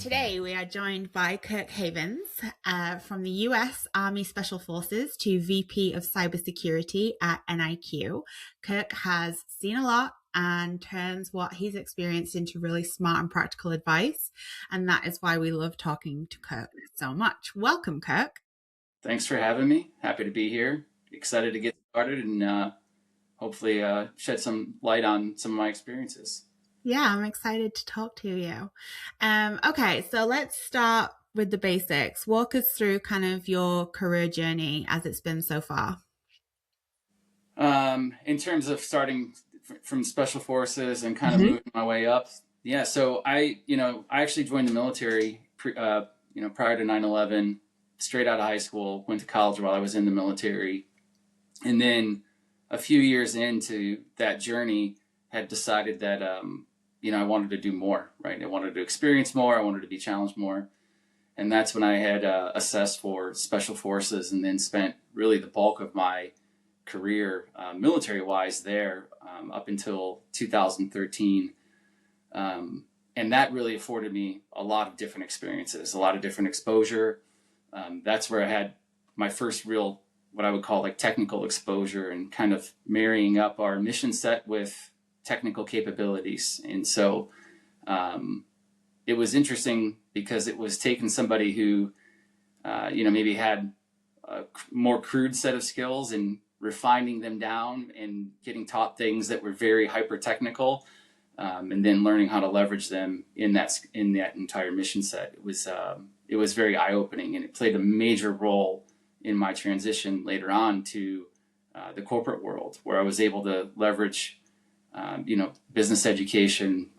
Today, we are joined by Kirk Havens from the US Army Special Forces to VP of Cybersecurity at NIQ. Kirk has seen a lot and turns what he's experienced into really smart and practical advice. And that is why we love talking to Kirk so much. Welcome, Kirk. Thanks for having me. Happy to be here. Excited to get started and hopefully shed some light on some of my experiences. Yeah, I'm excited to talk to you. Okay, so let's start with the basics. Walk us through kind of your career journey as it's been so far. In terms of starting from special forces and kind of moving my way up, yeah. So I actually joined the military, prior to 9/11, straight out of high school. Went to college while I was in the military, and then a few years into that journey, had decided that I wanted to do more. Right, I wanted to experience more. I wanted to be challenged more, and that's when I had assessed for special forces, and then spent really the bulk of my career military-wise there up until 2013. And that really afforded me a lot of different experiences, a lot of different exposure. That's where I had my first real, what I would call like technical exposure, and kind of marrying up our mission set with technical capabilities. And so it was interesting because it was taking somebody who, maybe had a more crude set of skills and refining them down and getting taught things that were very hyper technical, and then learning how to leverage them in that entire mission set. It was very eye opening, and it played a major role in my transition later on to the corporate world, where I was able to leverage business education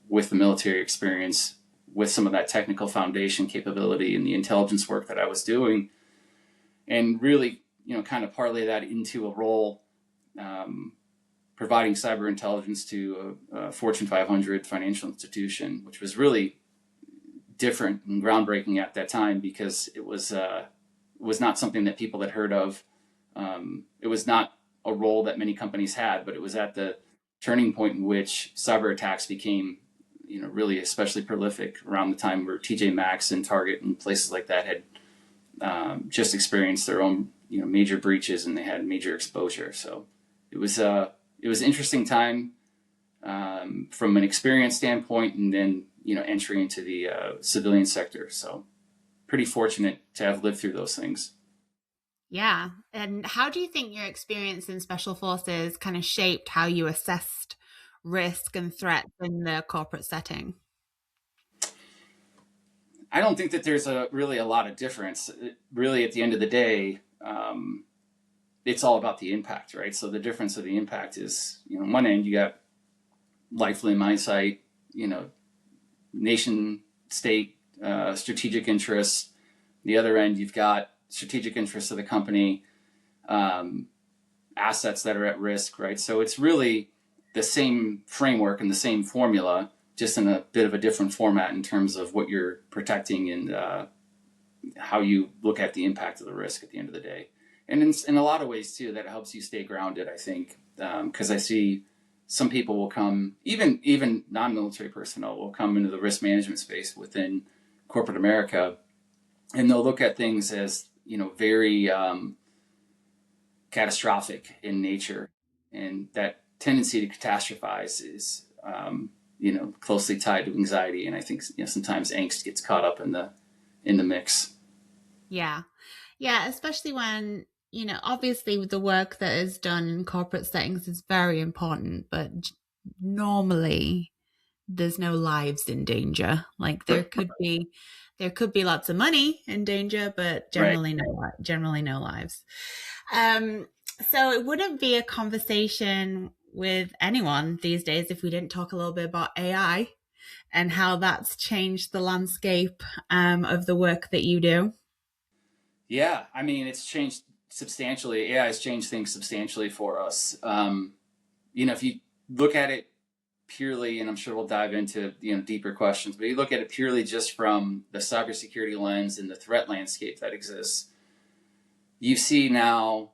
with the military experience, with some of that technical foundation capability and the intelligence work that I was doing, and really kind of parlay that into a role providing cyber intelligence to a Fortune 500 financial institution, which was really different and groundbreaking at that time, because it was not something that people had heard of. It was not a role that many companies had, but it was at the turning point in which cyber attacks became really especially prolific, around the time where TJ Maxx and Target and places like that had just experienced their own major breaches, and they had major exposure. So it was an interesting time from an experience standpoint, and then entry into the civilian sector. So pretty fortunate to have lived through those things. Yeah. And how do you think your experience in special forces kind of shaped how you assessed risk and threats in the corporate setting? I don't think that there's really a lot of difference. Really, at the end of the day, it's all about the impact, right? So the difference of the impact is, on one end, you got life, limb, eyesight, nation, state, strategic interests. The other end, you've got strategic interests of the company, assets that are at risk, right? So it's really the same framework and the same formula, just in a bit of a different format in terms of what you're protecting and how you look at the impact of the risk at the end of the day. And in a lot of ways too, that helps you stay grounded, I think, because I see some people will come, even non-military personnel will come into the risk management space within corporate America, and they'll look at things as very catastrophic in nature, and that tendency to catastrophize is closely tied to anxiety, and I think sometimes angst gets caught up in the mix. Yeah, especially when obviously the work that is done in corporate settings is very important, but normally there's no lives in danger. Like there could be lots of money in danger, but generally no lives. So it wouldn't be a conversation with anyone these days if we didn't talk a little bit about AI and how that's changed the landscape of the work that you do. Yeah, I mean, it's changed substantially. AI has changed things substantially for us. If you look at it purely, and I'm sure we'll dive into deeper questions, but you look at it purely just from the cybersecurity lens and the threat landscape that exists, you see now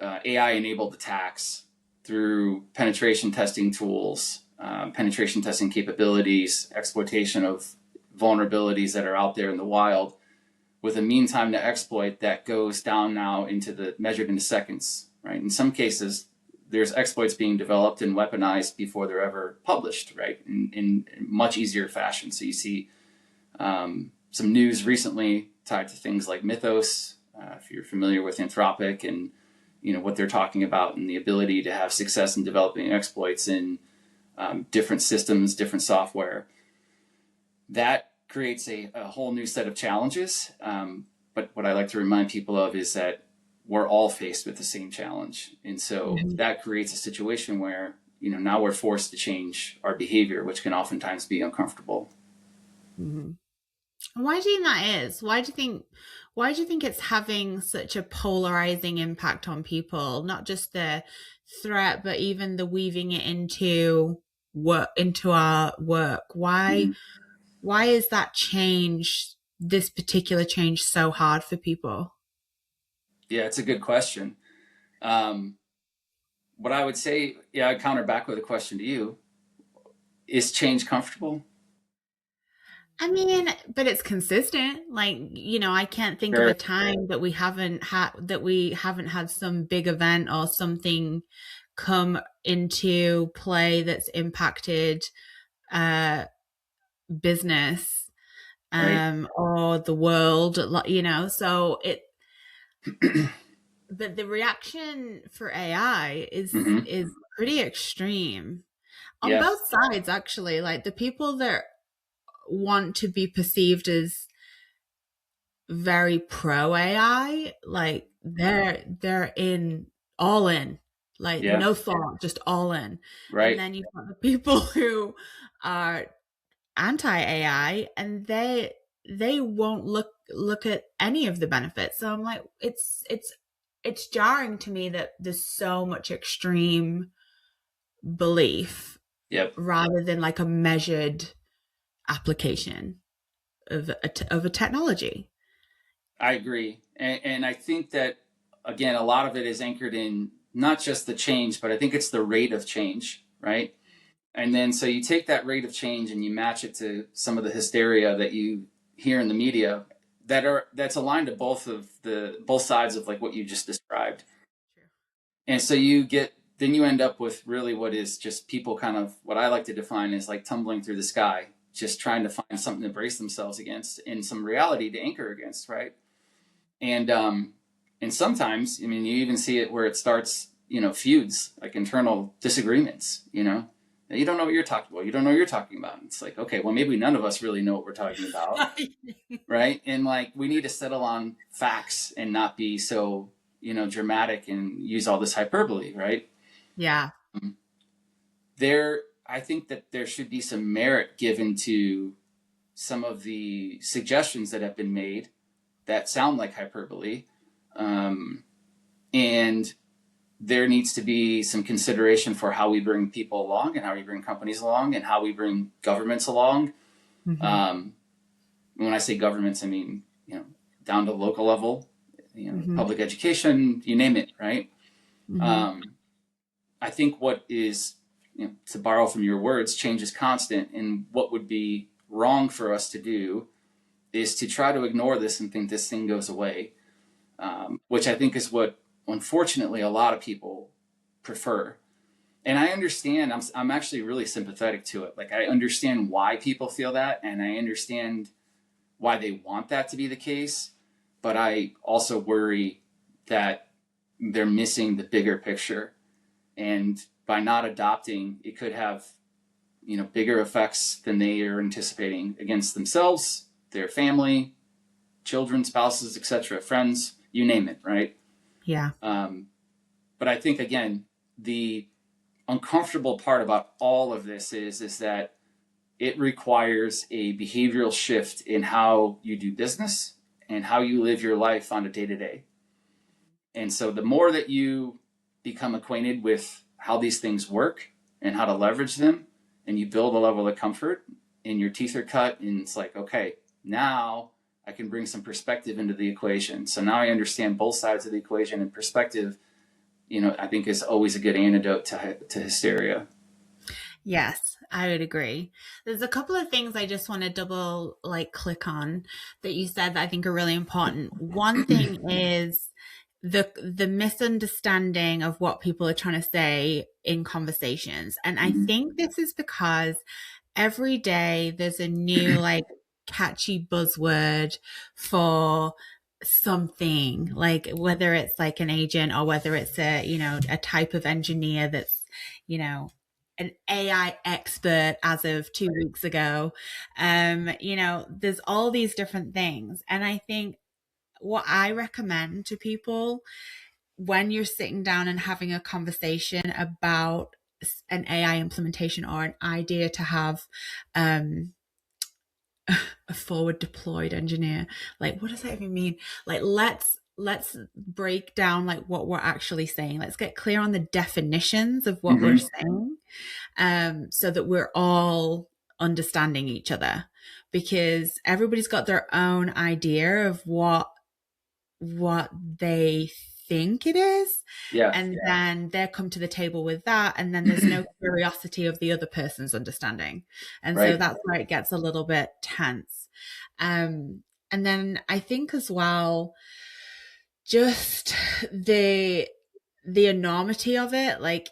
AI-enabled attacks through penetration testing tools, penetration testing capabilities, exploitation of vulnerabilities that are out there in the wild, with a mean time to exploit that goes down now measured into seconds, right? In some cases, there's exploits being developed and weaponized before they're ever published, right? In much easier fashion. So you see some news recently tied to things like Mythos, if you're familiar with Anthropic and what they're talking about, and the ability to have success in developing exploits in different systems, different software. That creates a whole new set of challenges. But what I like to remind people of is that we're all faced with the same challenge. And so that creates a situation where, now we're forced to change our behavior, which can oftentimes be uncomfortable. Mm-hmm. Why do you think that is? Why do you think it's having such a polarizing impact on people? Not just the threat, but even the weaving it into our work. Why is that change, this particular change, so hard for people? Yeah, it's a good question. What I would say, I'd counter back with a question to you. Is change comfortable? I mean, but it's consistent. Like, I can't think of a time that we haven't had some big event or something come into play that's impacted business or the world, so but the reaction for AI is pretty extreme on both sides, actually. Like, the people that want to be perceived as very pro AI, like they're all in, like no thought, just all in. Right. And then you've got the people who are anti AI, and they won't look at any of the benefits. So I'm like, it's jarring to me that there's so much extreme belief rather than like a measured application of a technology. I agree. And I think that, again, a lot of it is anchored in not just the change, but I think it's the rate of change, right? And then so you take that rate of change and you match it to some of the hysteria that you hear in the media that's aligned to both sides of like what you just described. True. And so you end up with really what is just people kind of, what I like to define as like tumbling through the sky, just trying to find something to brace themselves against and some reality to anchor against, right? And sometimes, I mean, you even see it where it starts, feuds, like internal disagreements, you don't know what you're talking about. You don't know what you're talking about. It's like, okay, well, maybe none of us really know what we're talking about. Right. And like, we need to settle on facts and not be so, dramatic and use all this hyperbole. Right. Yeah. I think that there should be some merit given to some of the suggestions that have been made that sound like hyperbole. And there needs to be some consideration for how we bring people along and how we bring companies along and how we bring governments along. When I say governments, I mean, down to local level, public education, you name it, right? I think what is, to borrow from your words, change is constant. And what would be wrong for us to do is to try to ignore this and think this thing goes away, which I think is what, unfortunately, a lot of people prefer. And I understand, I'm actually really sympathetic to it. Like, I understand why people feel that, and I understand why they want that to be the case. But I also worry that they're missing the bigger picture. And by not adopting, it could have, bigger effects than they are anticipating against themselves, their family, children, spouses, etc., friends, you name it, right? Yeah. But I think, again, the uncomfortable part about all of this is that it requires a behavioral shift in how you do business and how you live your life on a day-to-day. And so the more that you become acquainted with how these things work and how to leverage them, and you build a level of comfort and your teeth are cut, and it's like, okay, now I can bring some perspective into the equation. So now I understand both sides of the equation, and perspective, I think is always a good antidote to hysteria. Yes, I would agree. There's a couple of things I just want to double click on that you said that I think are really important. One thing is the misunderstanding of what people are trying to say in conversations. And I think this is because every day there's a new catchy buzzword for something, like whether it's like an agent or whether it's a type of engineer that's you know an AI expert as of 2 weeks ago. There's all these different things. And I think what I recommend to people when you're sitting down and having a conversation about an AI implementation or an idea to have a forward deployed engineer, like what does that even mean? Like let's break down like what we're actually saying. Let's get clear on the definitions of what we're saying, so that we're all understanding each other, because everybody's got their own idea of what they think it is. And then they come to the table with that, and then there's no curiosity of the other person's understanding, and so that's where it gets a little bit tense. And then I think as well, just the enormity of it, like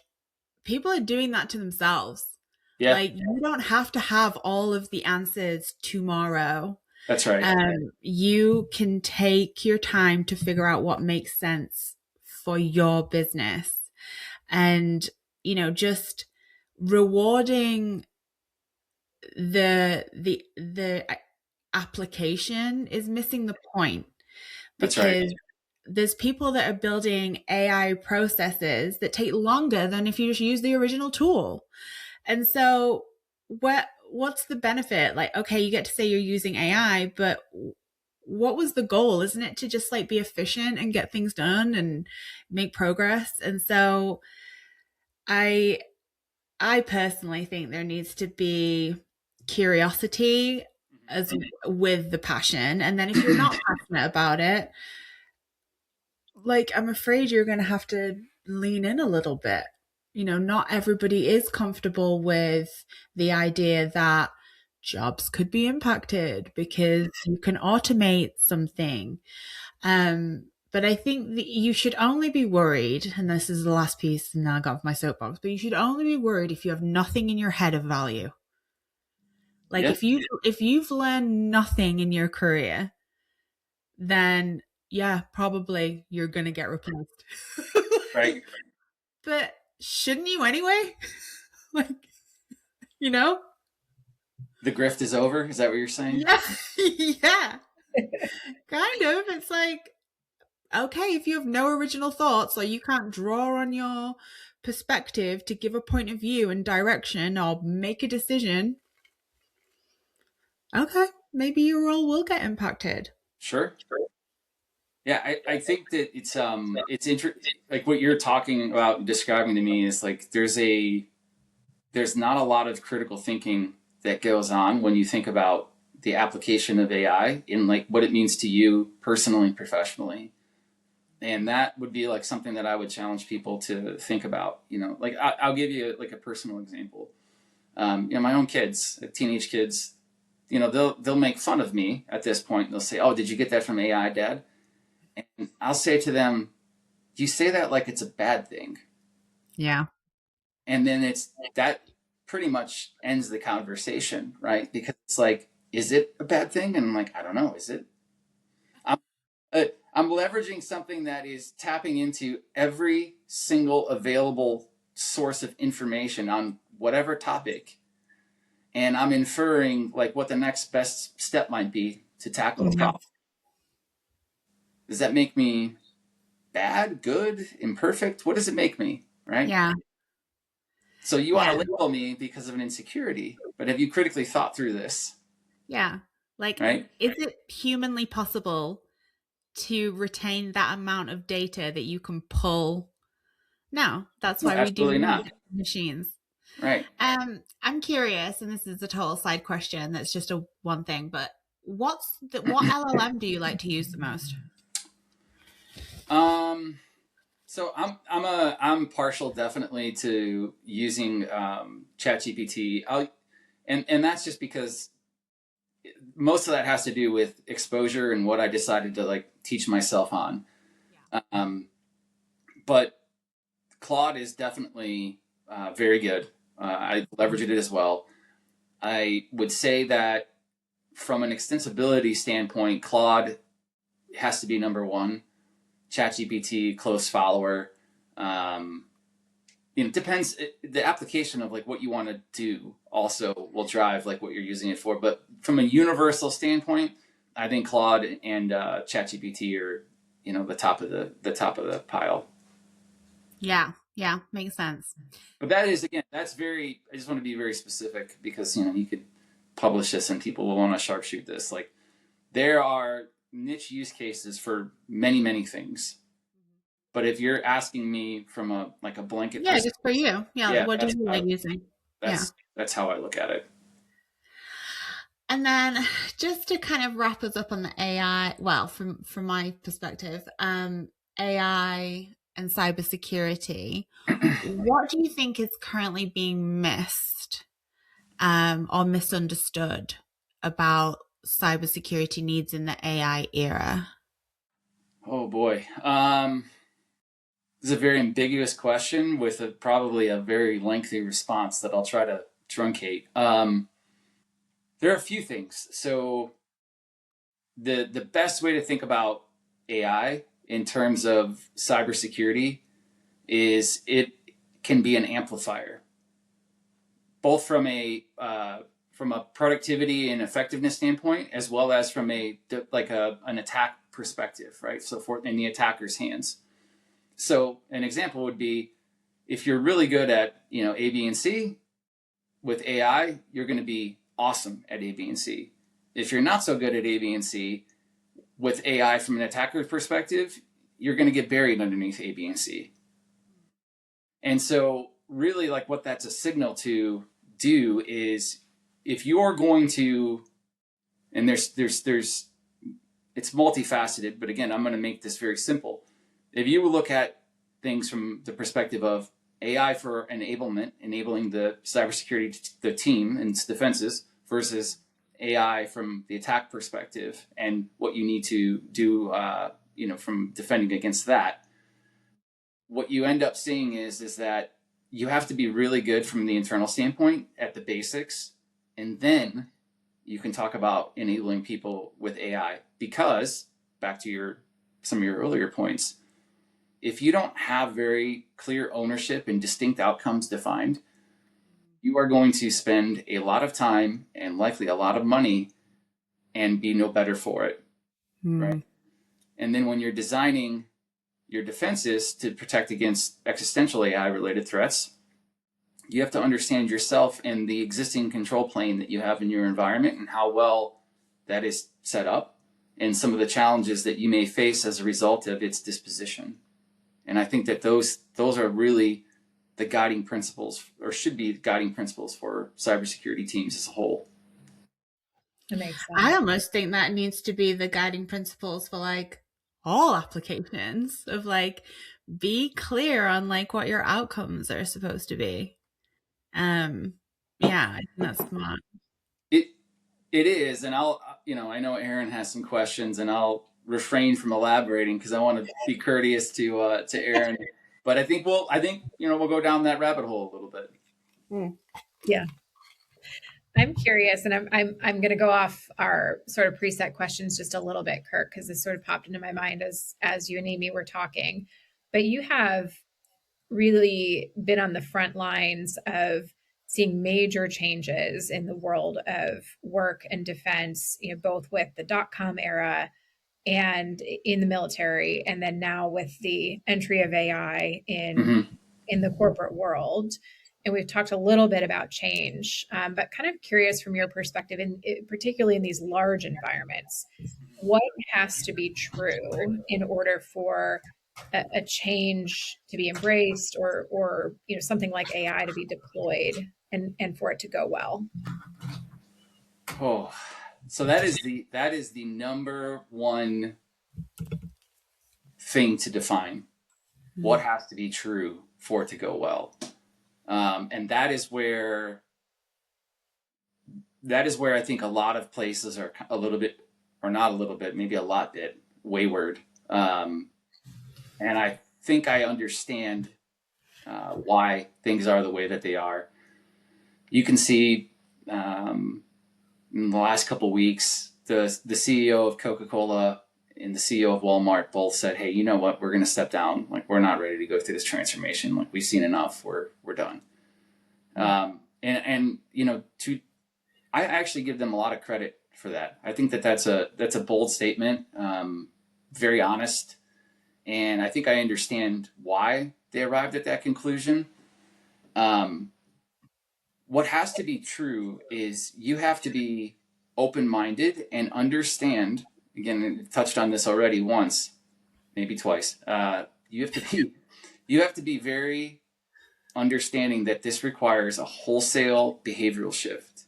people are doing that to themselves. Like you don't have to have all of the answers tomorrow. That's right. You can take your time to figure out what makes sense for your business, and just rewarding the application is missing the point, because there's people that are building AI processes that take longer than if you just use the original tool. And so what's the benefit? Like, okay, you get to say you're using AI, but what was the goal? Isn't it to just like be efficient and get things done and make progress? And so I personally think there needs to be curiosity as with the passion. And then if you're not passionate about it, like I'm afraid you're going to have to lean in a little bit. Not everybody is comfortable with the idea that jobs could be impacted because you can automate something. But I think that you should only be worried, and this is the last piece, and now I got off my soapbox, but you should only be worried if you have nothing in your head of value. Like if you've learned nothing in your career, then yeah, probably you're going to get replaced. Right. But shouldn't you anyway? Like, the grift is over. Is that what you're saying? Yeah. Yeah. Kind of. It's like, okay, if you have no original thoughts or you can't draw on your perspective to give a point of view and direction or make a decision, okay, maybe your role will get impacted. Sure. Yeah, I think that it's like what you're talking about describing to me is like there's not a lot of critical thinking that goes on when you think about the application of AI in like what it means to you personally, professionally. And that would be like something that I would challenge people to think about, like I'll give you like a personal example. My own kids, teenage kids, they'll make fun of me at this point. They'll say, "Oh, did you get that from AI, Dad?" And I'll say to them, "You say that like it's a bad thing." Yeah. And then that pretty much ends the conversation, right? Because it's like, is it a bad thing? And I'm like, I don't know. Is it? I'm leveraging something that is tapping into every single available source of information on whatever topic. And I'm inferring like what the next best step might be to tackle the problem. Does that make me bad, good, imperfect? What does it make me? Right? Yeah. So you want to label me because of an insecurity, but have you critically thought through this? Yeah. Like, right? Is it humanly possible to retain that amount of data that you can pull? No, that's why we do not. Machines. Right. I'm curious, and this is a total side question. That's just one thing, but what LLM do you like to use the most? So I'm partial definitely to using ChatGPT. And that's just because most of that has to do with exposure and what I decided to like teach myself on. Um, but Claude is definitely very good. I leverage it as well. I would say that from an extensibility standpoint, Claude has to be number one. ChatGPT, close follower. Um, it depends. The application of like what you want to do also will drive like what you're using it for. But from a universal standpoint, I think Claude and ChatGPT are the top of the top of the pile. Yeah, yeah, makes sense. But that is again, that's very. I just want to be very specific because you could publish this and people will want to sharpshoot this. Like there are niche use cases for many things. But if you're asking me from a like a blanket Yeah, perspective, just for you. Yeah, yeah, what do you like using? Yeah. that's how I look at it. And then just to kind of wrap us up on the AI, well, from my perspective, AI and cybersecurity, what do you think is currently being missed or misunderstood about cybersecurity needs in the AI era? Oh boy. This is a very ambiguous question with probably a very lengthy response that I'll try to truncate. There are a few things. So the best way to think about AI in terms of cybersecurity is it can be an amplifier, both from a productivity and effectiveness standpoint, as well as from an attack perspective, right? So for in the attacker's hands. So an example would be if you're really good at A, B, and C with AI, you're going to be awesome at A, B, and C. If you're not so good at A, B, and C with AI from an attacker's perspective, you're going to get buried underneath A, B, and C. And so really like what that's a signal to do is if you're going to, and there's it's multifaceted, but again, I'm going to make this very simple. If you look at things from the perspective of AI for enablement, enabling the cybersecurity, the team and its defenses versus AI from the attack perspective and what you need to do, from defending against that, what you end up seeing is that you have to be really good from the internal standpoint at the basics, and then you can talk about enabling people with AI. Because back to some of your earlier points, if you don't have very clear ownership and distinct outcomes defined, you are going to spend a lot of time and likely a lot of money and be no better for it, right? And then when you're designing your defenses to protect against existential AI related threats, you have to understand yourself and the existing control plane that you have in your environment and how well that is set up and some of the challenges that you may face as a result of its disposition. And I think that those are really the guiding principles, or should be guiding principles for cybersecurity teams as a whole. That makes sense. I almost think that needs to be the guiding principles for like all applications of like be clear on like what your outcomes are supposed to be. Yeah, I think that's smart. It is, and I know Aaron has some questions, and I'll refrain from elaborating because I want to be courteous to Aaron. But I think we'll go down that rabbit hole a little bit. Yeah. I'm curious, and I'm going to go off our sort of preset questions just a little bit, Kirk, because this sort of popped into my mind as you and Amy were talking. But you have really been on the front lines of seeing major changes in the world of work and defense, both with the .com era and in the military, and then now with the entry of AI in the corporate world. And we've talked a little bit about change, but kind of curious from your perspective, particularly in these large environments, what has to be true in order for a change to be embraced, or something like AI to be deployed and for it to go well? Oh, so that is the number one thing to define. what has to be true for it to go well. And that is where I think a lot of places are a little bit, or not a little bit, maybe a lot bit wayward. And I think I understand why things are the way that they are. You can see in the last couple of weeks, the CEO of Coca-Cola and the CEO of Walmart both said, "Hey, you know what? We're going to step down. Like, we're not ready to go through this transformation. Like, we've seen enough. We're done." And you know, I actually give them a lot of credit for that. I think that's a bold statement, very honest, and I think I understand why they arrived at that conclusion. What has to be true is you have to be open-minded and understand. Again, I've touched on this already once, maybe twice. You have to be very understanding that this requires a wholesale behavioral shift.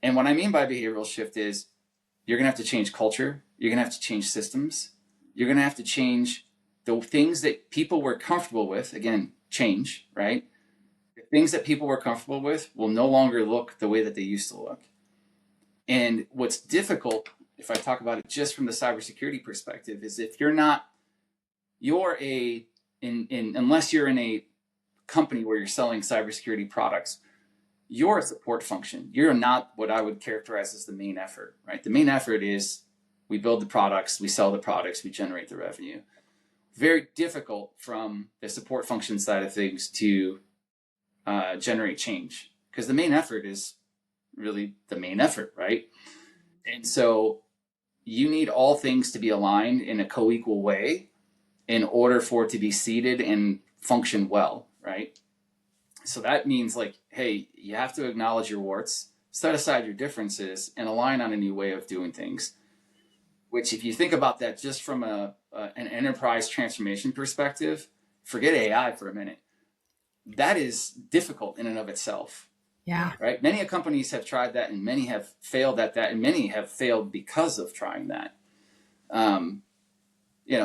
And what I mean by behavioral shift is you're going to have to change culture. You're going to have to change systems. You're going to have to change the things that people were comfortable with. Again, change, right? The things that people were comfortable with will no longer look the way that they used to look. And what's difficult, if I talk about it just from the cybersecurity perspective, is if unless you're in a company where you're selling cybersecurity products, you're a support function. You're not what I would characterize as the main effort, right? The main effort is we build the products, we sell the products, we generate the revenue. Very difficult from the support function side of things to generate change, because the main effort is really the main effort, right? And so you need all things to be aligned in a co-equal way in order for it to be seeded and function well, right? So that means, like, hey, you have to acknowledge your warts, set aside your differences, and align on a new way of doing things. Which, if you think about that just from an enterprise transformation perspective, forget AI for a minute. That is difficult in and of itself. Yeah. Right? Many companies have tried that, and many have failed at that, and many have failed because of trying that.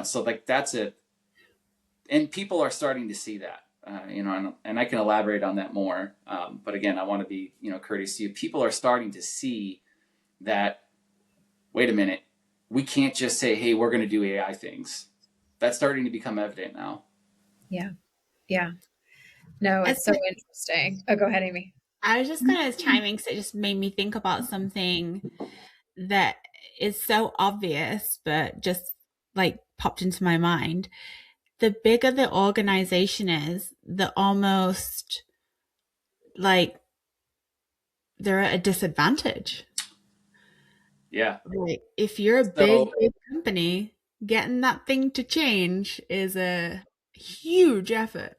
So like that's it. And people are starting to see that. And I can elaborate on that more. But again, I want to be, courteous to you. People are starting to see that, wait a minute, we can't just say, hey, we're going to do AI things. That's starting to become evident now. Yeah. Yeah. No, it's so interesting. Oh, go ahead, Amy. I was just going to chime in because it just made me think about something that is so obvious, but just like popped into my mind. The bigger the organization is, the almost like they're at a disadvantage. Yeah. Like if you're a big company, getting that thing to change is a huge effort.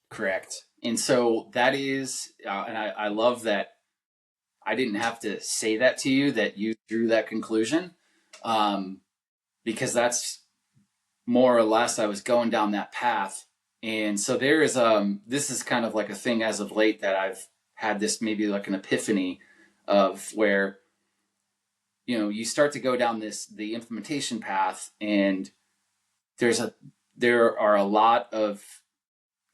Correct. And so that is, and I love that I didn't have to say that to you, that you drew that conclusion, because that's more or less I was going down that path. And so there is, this is kind of like a thing as of late that I've had this maybe like an epiphany of where, you start to go down the implementation path, and there are a lot of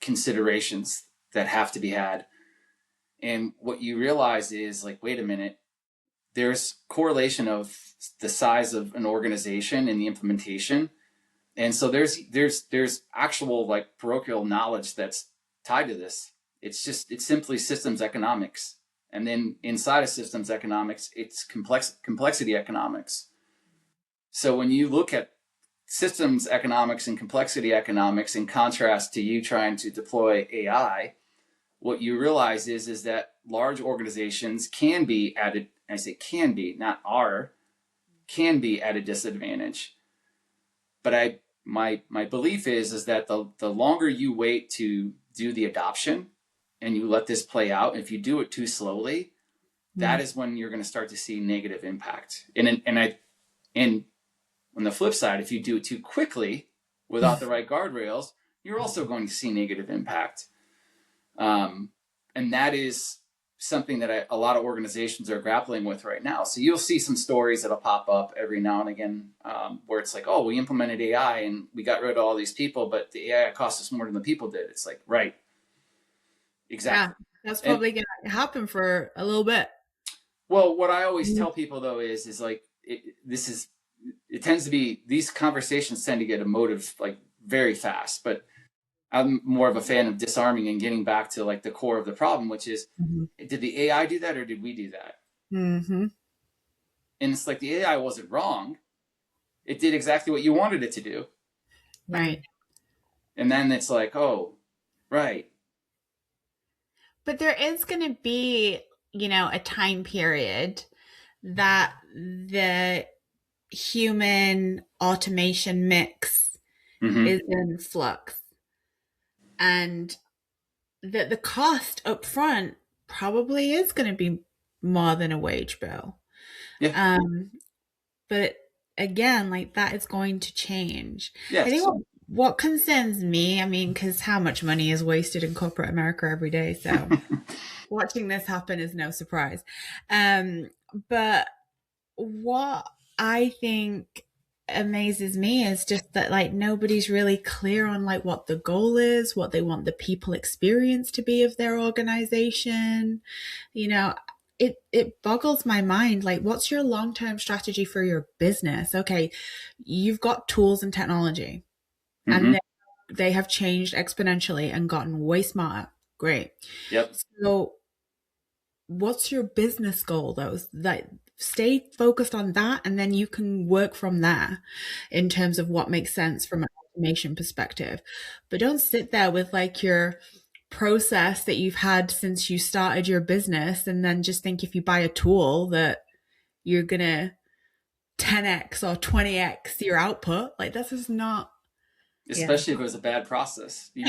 considerations that have to be had. And what you realize is, like, wait a minute, there's correlation of the size of an organization and the implementation. And so there's actual like parochial knowledge that's tied to this. It's simply systems economics. And then inside of systems economics, it's complexity economics. So when you look at systems economics and complexity economics in contrast to you trying to deploy AI, what you realize is that large organizations can be added. I say can be, not are, can be at a disadvantage. But my belief is that the longer you wait to do the adoption and you let this play out, if you do it too slowly, that is when you're going to start to see negative impact. And on the flip side, if you do it too quickly without the right guardrails, you're also going to see negative impact. And that is something that a lot of organizations are grappling with right now. So you'll see some stories that'll pop up every now and again, where it's like, oh, we implemented AI and we got rid of all these people, but the AI cost us more than the people did. It's like, right. Exactly. Yeah, that's probably going to happen for a little bit. Well, what I always tell people though is like, it tends to be, these conversations tend to get emotive like very fast, but I'm more of a fan of disarming and getting back to like the core of the problem, which is, did the AI do that or did we do that? And it's like the AI wasn't wrong. It did exactly what you wanted it to do. Right. And then it's like, oh, right. But there is going to be, a time period that the human automation mix is in flux. And that the cost up front probably is going to be more than a wage bill. Yeah. But again, like that is going to change. Yes. I think what concerns me, I mean, because how much money is wasted in corporate America every day, so watching this happen is no surprise. But what I think amazes me is just that like nobody's really clear on like what the goal is, what they want the people experience to be of their organization. It boggles my mind. Like, what's your long-term strategy for your business? Okay, you've got tools and technology, and they have changed exponentially and gotten way smarter. Great. Yep. So what's your business goal though? Like, stay focused on that, and then you can work from there in terms of what makes sense from an automation perspective. But don't sit there with like your process that you've had since you started your business and then just think if you buy a tool that you're gonna 10x or 20x your output. Like, this is not, especially if it was a bad process. You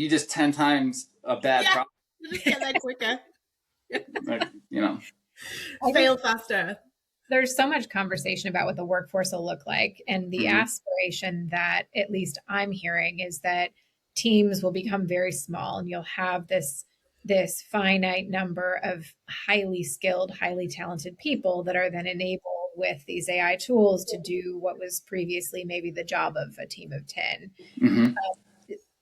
just 10 times a bad process. You just get that quicker. Fail faster. There's so much conversation about what the workforce will look like, and the aspiration that at least I'm hearing is that teams will become very small, and you'll have this finite number of highly skilled, highly talented people that are then enabled with these AI tools to do what was previously maybe the job of a team of 10.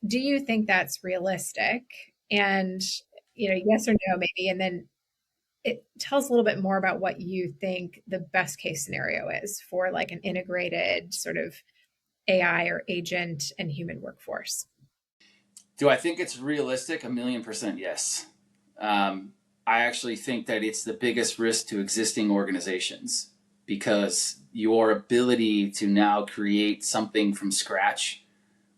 Do you think that's realistic? And yes or no, maybe, and then tell us a little bit more about what you think the best case scenario is for like an integrated sort of AI or agent and human workforce. Do I think it's realistic? 1,000,000% yes. I actually think that it's the biggest risk to existing organizations, because your ability to now create something from scratch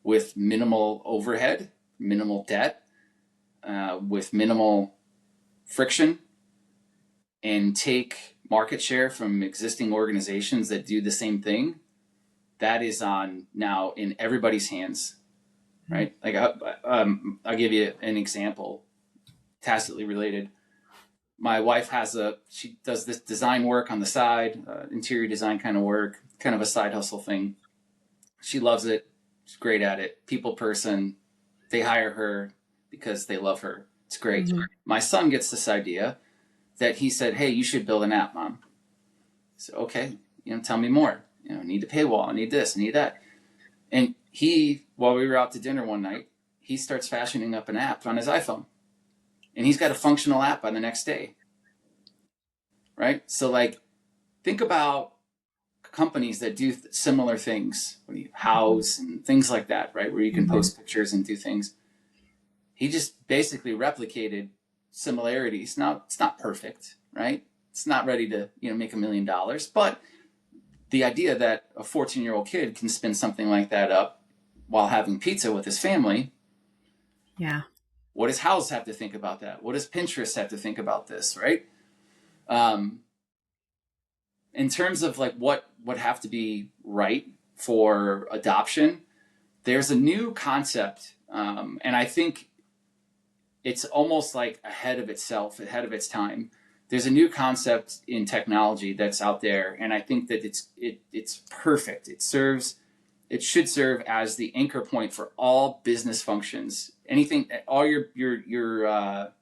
with minimal overhead, minimal debt, with minimal friction, and take market share from existing organizations that do the same thing, that is on now in everybody's hands, right? Like I'll give you an example, tacitly related. My wife she does this design work on the side, interior design kind of work, kind of a side hustle thing. She loves it. She's great at it. People person. They hire her because they love her. It's great. My son gets this idea that he said, hey, you should build an app, Mom. So, okay, tell me more. I need a paywall. I need this. I need that. And while we were out to dinner one night, he starts fashioning up an app on his iPhone. And he's got a functional app by the next day. Right? So, like, think about companies that do similar things, House and things like that, right? Where you can post pictures and do things. He just basically replicated similarities. Now, it's not perfect, right? It's not ready to, make $1 million, but the idea that a 14-year-old kid can spin something like that up while having pizza with his family. Yeah. What does House have to think about that? What does Pinterest have to think about this, right? In terms of like what would have to be right for adoption, there's a new concept, and I think it's almost like ahead of itself, ahead of its time. There's a new concept in technology that's out there, and I think that it's perfect. It should serve as the anchor point for all business functions. Anything, all your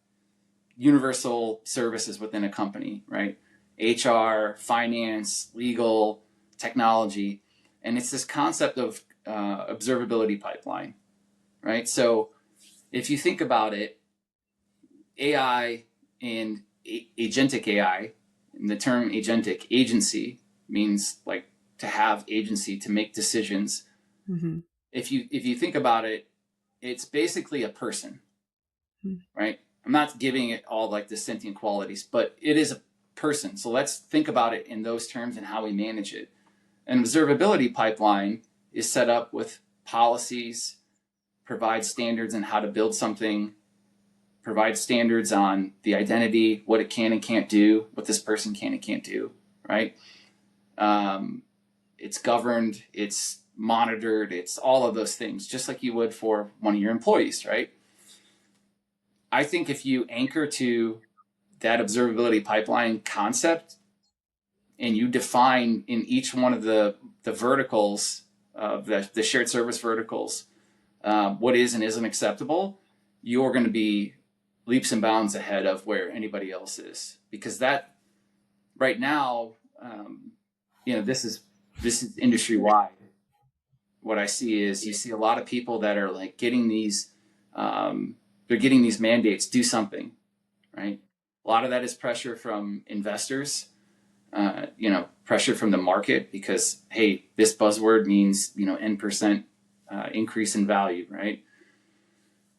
universal services within a company, right? HR, finance, legal, technology. And it's this concept of observability pipeline, right? So if you think about it, AI and agentic AI, and the term agentic, agency, means like to have agency, to make decisions. Mm-hmm. If you think about it, it's basically a person, right? I'm not giving it all like the sentient qualities, but it is a person. So let's think about it in those terms and how we manage it. An observability pipeline is set up with policies, provide standards on how to build something, provide standards on the identity, what it can and can't do, what this person can and can't do, right? It's governed, it's monitored, it's all of those things, just like you would for one of your employees, right? I think if you anchor to that observability pipeline concept and you define in each one of the verticals of the shared service verticals what is and isn't acceptable, you're going to be leaps and bounds ahead of where anybody else is. Because that right now, this is industry wide. What I see is you see a lot of people that are like getting these, they're getting these mandates, do something, right? A lot of that is pressure from investors, pressure from the market because, hey, this buzzword means, N% increase in value, right?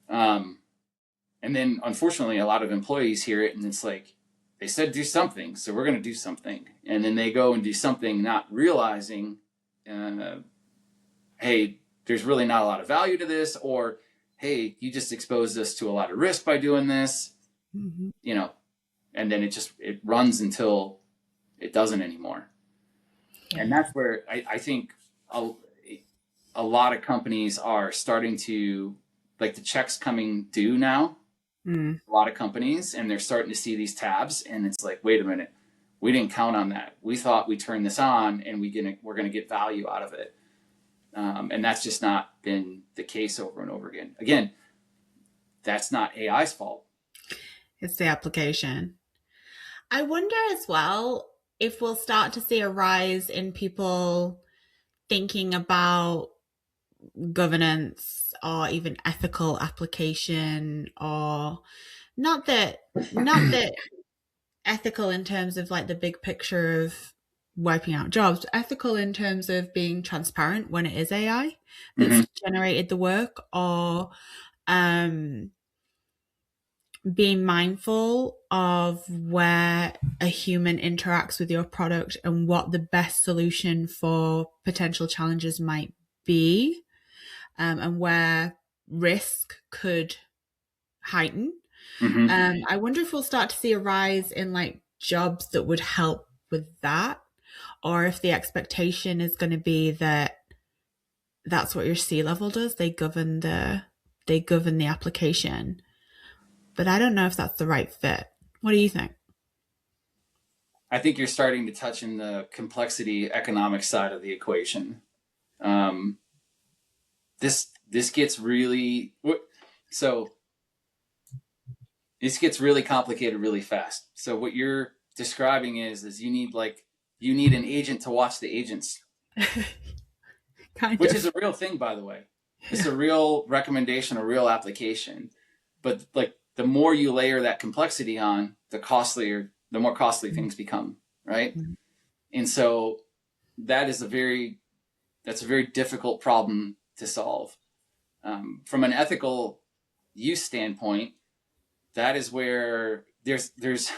And then unfortunately, a lot of employees hear it and it's like, they said do something, so we're going to do something. And then they go and do something not realizing, hey, there's really not a lot of value to this, or, hey, you just exposed us to a lot of risk by doing this, and then it runs until it doesn't anymore. And that's where I think a lot of companies are starting to, like the checks coming due now, a lot of companies, and they're starting to see these tabs and it's like, wait a minute, we didn't count on that. We thought we turned this on and we're going to get value out of it. And that's just not been the case over and over again. Again, that's not AI's fault. It's the application. I wonder as well if we'll start to see a rise in people thinking about governance or even ethical application, or not that ethical in terms of like the big picture of wiping out jobs, but ethical in terms of being transparent when it is AI that's generated the work, or being mindful of where a human interacts with your product and what the best solution for potential challenges might be, and where risk could heighten. I wonder if we'll start to see a rise in like jobs that would help with that, or if the expectation is going to be that that's what your C-level does. They govern the application. But I don't know if that's the right fit. What do you think? I think you're starting to touch in the complexity economic side of the equation. This gets really complicated really fast. So what you're describing is you need an agent to watch the agents, which is a real thing, by the way. It's a real recommendation, a real application. But like the more you layer that complexity on, the more costly things become, right? And so that's a very difficult problem to solve. From an ethical use standpoint, that is where there's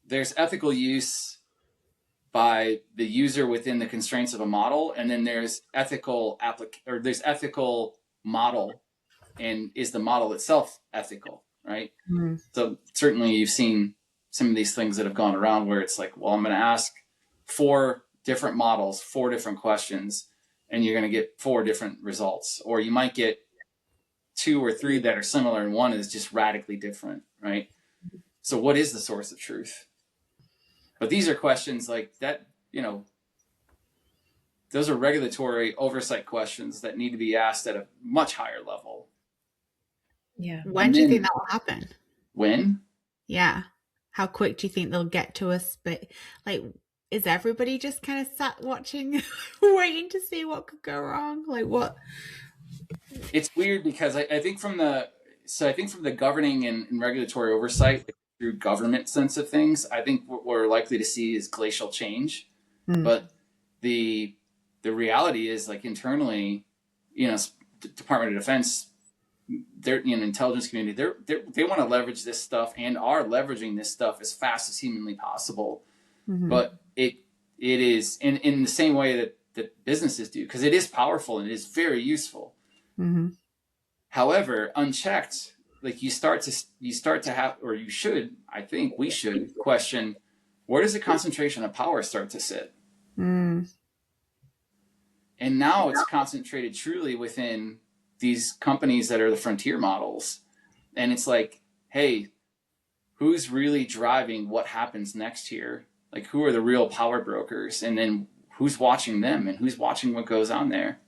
ethical use by the user within the constraints of a model, and then there's ethical model, and is the model itself ethical, right? So certainly you've seen some of these things that have gone around where it's like, well, I'm going to ask 4 different models, 4 different questions, and you're going to get 4 different results. Or you might get 2 or 3 that are similar and one is just radically different, right? So what is the source of truth? But these are questions like that, those are regulatory oversight questions that need to be asked at a much higher level. Yeah. When do you think that will happen? When? Yeah. How quick do you think they'll get to us? But like, is everybody just kind of sat watching, waiting to see what could go wrong? Like, what? It's weird because I think from the governing and regulatory oversight, like, through government sense of things, I think what we're likely to see is glacial change. Mm. But the reality is, like, internally, you know, Department of Defense, they're, you know, intelligence community, they want to leverage this stuff and are leveraging this stuff as fast as humanly possible. Mm-hmm. But it is in the same way that businesses do, because it is powerful and it is very useful. Mm-hmm. However, unchecked, like, you start to have, or you should, I think we should question, where does the concentration of power start to sit? Mm. And now it's concentrated truly within these companies that are the frontier models. And it's like, hey, who's really driving what happens next here? Like, who are the real power brokers? And then who's watching them and who's watching what goes on there?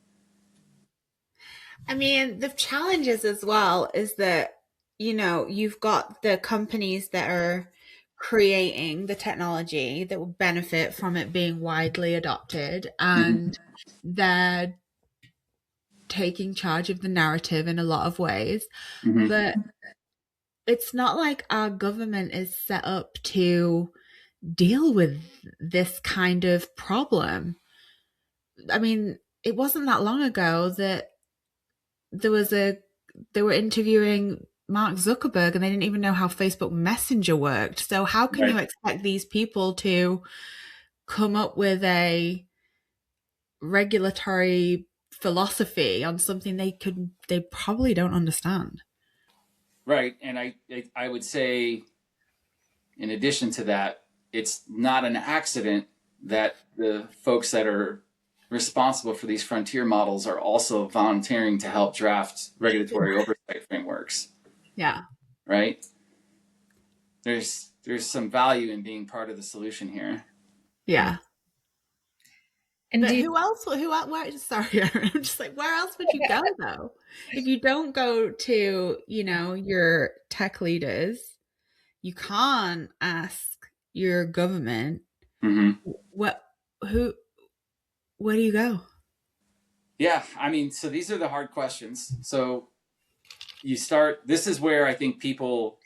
I mean, the challenges as well is that, you know, you've got the companies that are creating the technology that will benefit from it being widely adopted, and they're taking charge of the narrative in a lot of ways. Mm-hmm. But it's not like our government is set up to deal with this kind of problem. I mean, it wasn't that long ago that they were interviewing Mark Zuckerberg and they didn't even know how Facebook Messenger worked. So how can you expect these people to come up with a regulatory philosophy on something they probably don't understand? Right. And I would say, in addition to that, it's not an accident that the folks that are responsible for these frontier models are also volunteering to help draft regulatory oversight frameworks. Yeah. Right? There's some value in being part of the solution here. Yeah. And but where, sorry, I'm just like, where else would you go though? If you don't go to, you know, your tech leaders, you can't ask your government, Mm-hmm. where do you go? Yeah, I mean, so these are the hard questions. So this is where I think people,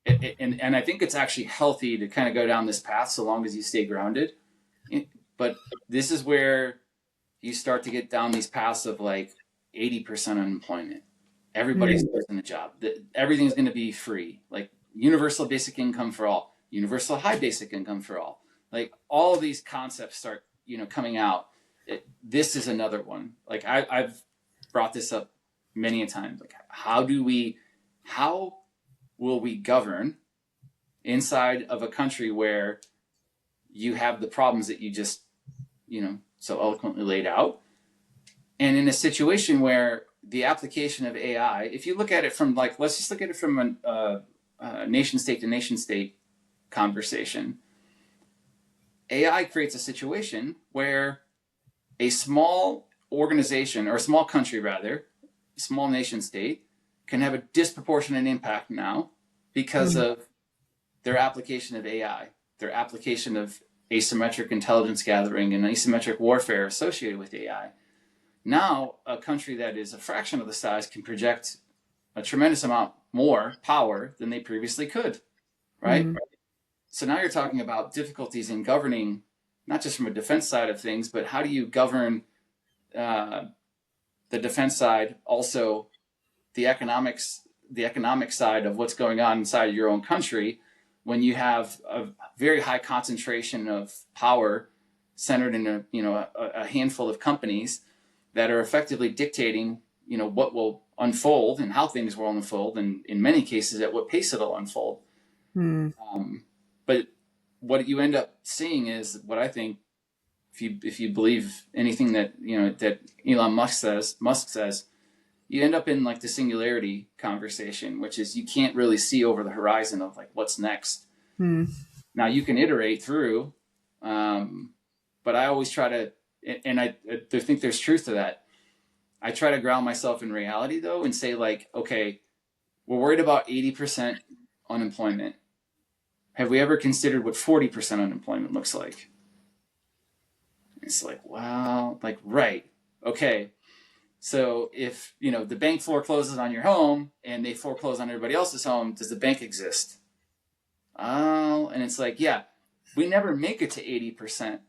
and I think it's actually healthy to kind of go down this path so long as you stay grounded. But this is where you start to get down these paths of like 80% unemployment. Everybody's losing a job. Everything's going to be free. Like universal basic income for all, universal high basic income for all. Like all of these concepts start, you know, coming out. This is another one. Like I've brought this up many a time. Like how will we govern inside of a country where you have the problems that you just, you know, so eloquently laid out, and in a situation where the application of AI, if you look at it from, like, let's just look at it from a nation state to nation state conversation, AI creates a situation where a small organization, or a small country rather, a small nation state, can have a disproportionate impact now because of their application of AI, their application of asymmetric intelligence gathering and asymmetric warfare associated with AI. Now, a country that is a fraction of the size can project a tremendous amount more power than they previously could, right? So now you're talking about difficulties in governing, not just from a defense side of things, but how do you govern the defense side, also the economic side of what's going on inside your own country, when you have a very high concentration of power centered in a handful of companies that are effectively dictating, you know, what will unfold and how things will unfold, and in many cases at what pace it'll unfold. But what you end up seeing is what I think, if you believe anything that, you know, that Elon Musk says, you end up in like the singularity conversation, which is you can't really see over the horizon of like what's next. Now you can iterate through, but I always try to, and I think there's truth to that. I try to ground myself in reality though and say, like, okay, we're worried about 80% unemployment, have we ever considered what 40% unemployment looks like? It's like, wow, like, right. Okay. So if, the bank forecloses on your home and they foreclose on everybody else's home, does the bank exist? Oh, and it's like, yeah, we never make it to 80%.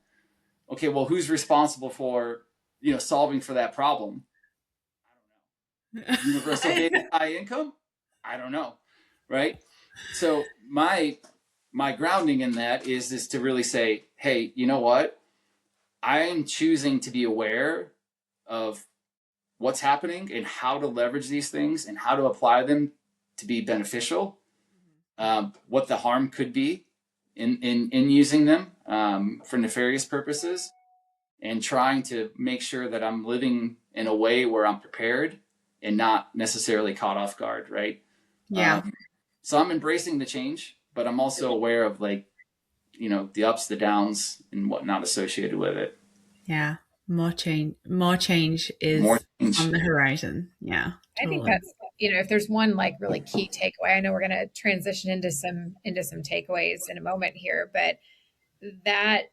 Okay, well, who's responsible for, solving for that problem? I don't know. Universal basic high income? I don't know. Right? So my grounding in that is to really say, hey, you know what? I am choosing to be aware of what's happening and how to leverage these things and how to apply them to be beneficial, what the harm could be in using them for nefarious purposes, and trying to make sure that I'm living in a way where I'm prepared and not necessarily caught off guard, right? Yeah. So I'm embracing the change, but I'm also aware of the ups, the downs, and whatnot associated with it. Yeah. More change is on the horizon. Yeah. Totally. I think that's, if there's one really key takeaway, I know we're going to transition into some takeaways in a moment here, but that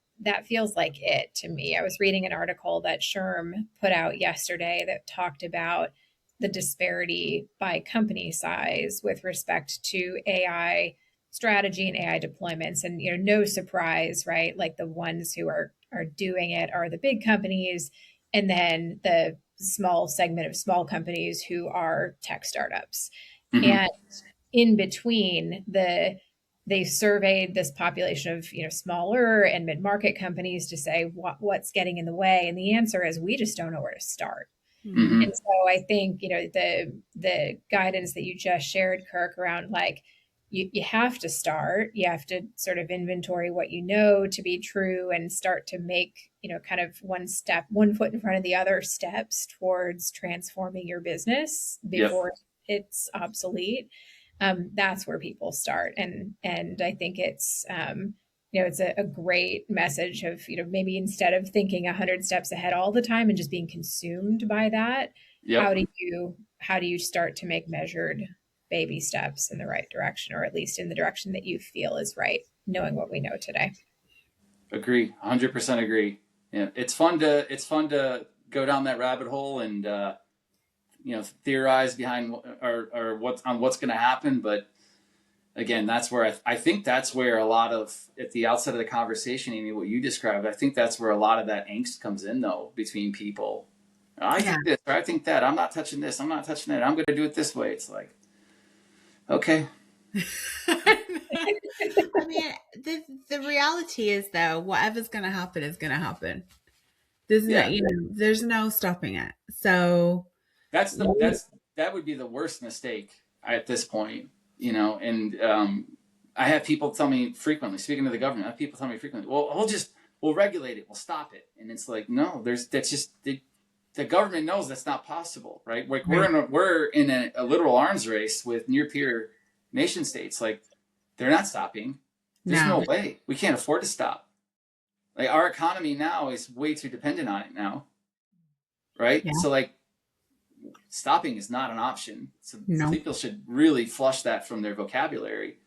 feels like it to me. I was reading an article that SHRM put out yesterday that talked about the disparity by company size with respect to AI strategy and AI deployments. And, no surprise, right? Like the ones who are doing it are the big companies, and then the small segment of small companies who are tech startups. Mm-hmm. And in between, they surveyed this population of smaller and mid-market companies to say what's getting in the way, and the answer is we just don't know where to start. Mm-hmm. And so I think the guidance that you just shared, Kirk, around you have to start, you have to sort of inventory what you know to be true and start to make kind of one foot in front of the other steps towards transforming your business before it's obsolete. That's where people start. And I think it's, it's a great message of, maybe instead of thinking 100 steps ahead all the time and just being consumed by that, how do you start to make measured baby steps in the right direction, or at least in the direction that you feel is right, knowing what we know today? Agree. 100% agree. Yeah. It's fun to go down that rabbit hole and, theorize behind or what's going to happen. But again, that's where I think that's where a lot of, at the outset of the conversation, Amy, what you described, I think that's where a lot of that angst comes in, though, between people. I think this, or I think that. I'm not touching this. I'm not touching that. I'm going to do it this way. It's like, okay. I mean, the reality is, though, whatever's going to happen is going to happen. There's no stopping it. So that would be the worst mistake at this point, and I have people tell me frequently, speaking to the government, I have people tell me frequently, well, we'll regulate it. We'll stop it. And it's like, no, the government knows that's not possible, right? Like we're in a literal arms race with near peer nation states. Like they're not stopping. There's no way. We can't afford to stop. Like our economy now is way too dependent on it now. Right. Yeah. So stopping is not an option. So people should really flush that from their vocabulary.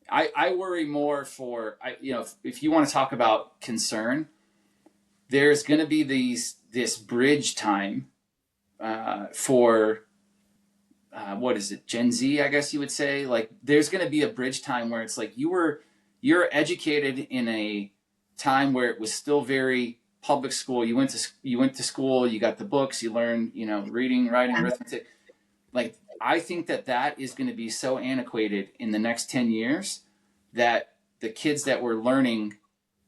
I worry more if you want to talk about concern, there's going to be this bridge time for what is it, Gen Z, I guess you would say. Like there's going to be a bridge time where it's like you're educated in a time where it was still very public school. You went to school, you got the books, you learned, reading, writing, arithmetic. Like I think that is going to be so antiquated in the next 10 years that the kids that were learning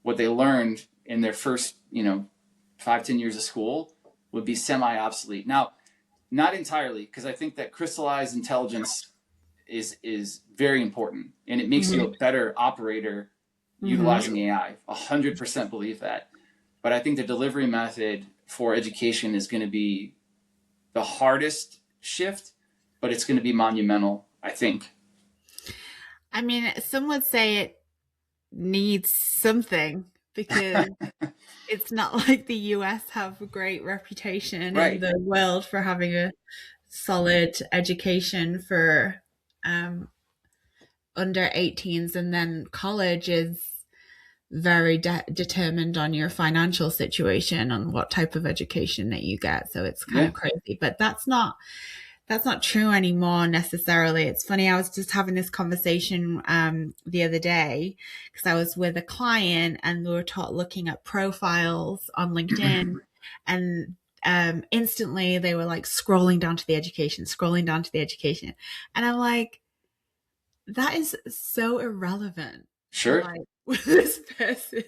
what they learned in their first, 5-10 years of school would be semi-obsolete. Now, not entirely, because I think that crystallized intelligence is very important, and it makes you a better operator utilizing AI. 100% believe that. But I think the delivery method for education is going to be the hardest shift, but it's going to be monumental, I think. I mean, some would say it needs something, because it's not like the US have a great reputation in the world for having a solid education for um, under 18s, and then college is very determined on your financial situation, on what type of education that you get. So it's kind of crazy, but that's not true anymore necessarily. It's funny, I was just having this conversation the other day because I was with a client and we were looking at profiles on LinkedIn, and instantly they were like scrolling down to the education, and I'm like, that is so irrelevant. Sure. Like, this person,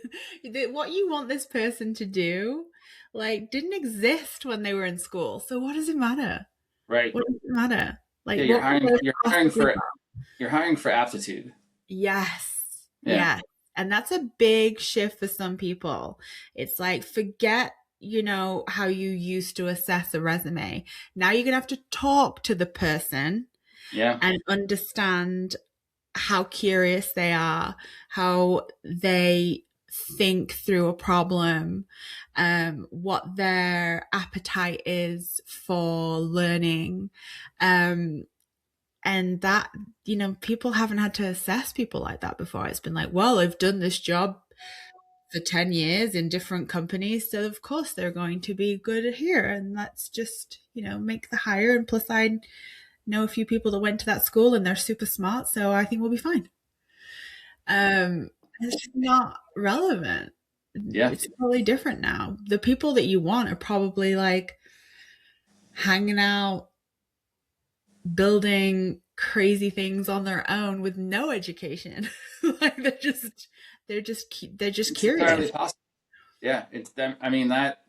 what you want this person to do, like, didn't exist when they were in school. So what does it matter? Right. What does it matter? Like, yeah, you're hiring for aptitude. Yes. Yeah. Yes. And that's a big shift for some people. It's like, forget, how you used to assess a resume. Now you're going to have to talk to the person and understand how curious they are, how they think through a problem, what their appetite is for learning. And that, people haven't had to assess people like that before. It's been like, well, I've done this job for 10 years in different companies, so of course they're going to be good at here. And let's just, make the hire. And plus, I know a few people that went to that school and they're super smart, so I think we'll be fine. It's just not relevant. Yeah. It's totally different now. The people that you want are probably like hanging out, building crazy things on their own with no education. Like they're just curious. Entirely possible. Yeah, I mean, that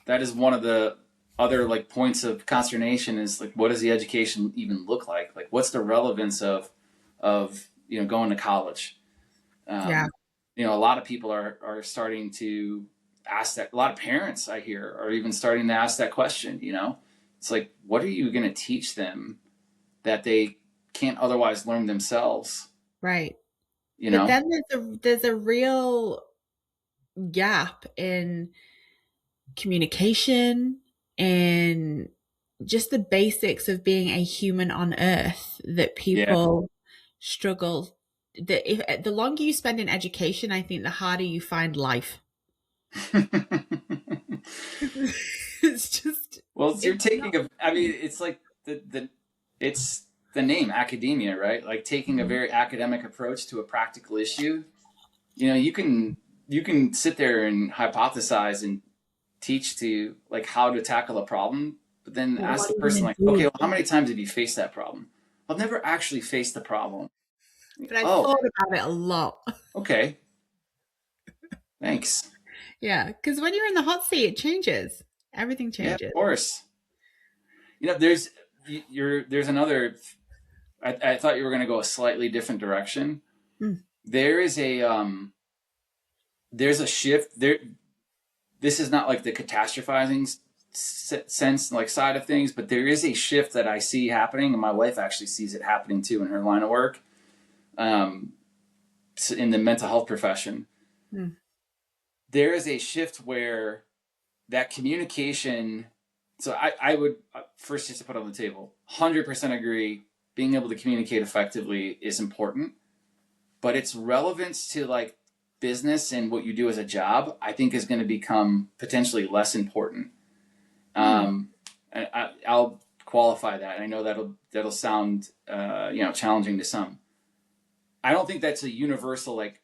is one of the other like points of consternation, is like, what does the education even look like? Like, what's the relevance of going to college? A lot of people are starting to ask that. A lot of parents, I hear, are even starting to ask that question. It's like, what are you going to teach them that they can't otherwise learn themselves? Right. But then there's a real gap in communication and just the basics of being a human on earth that people struggle. The longer you spend in education, I think the harder you find life. It's just, it's like it's the name academia, right? Like taking a very academic approach to a practical issue. You can sit there and hypothesize and teach to like how to tackle a problem, but then ask the person like, okay, well, how many times have you faced that problem? I've never actually faced the problem, but I thought about it a lot. Okay, thanks. Yeah, because when you're in the hot seat, it changes. Everything changes. Yeah, of course. There's another. I thought you were going to go a slightly different direction. There is there's a shift there. This is not like the catastrophizing sense, like side of things, but there is a shift that I see happening, and my wife actually sees it happening too in her line of work, in the mental health profession. There is a shift where that communication. So I would first, just to put on the table, 100% agree. Being able to communicate effectively is important, but its relevance to like business and what you do as a job, I think, is going to become potentially less important. I'll qualify that. I know that'll sound challenging to some. I don't think that's a universal like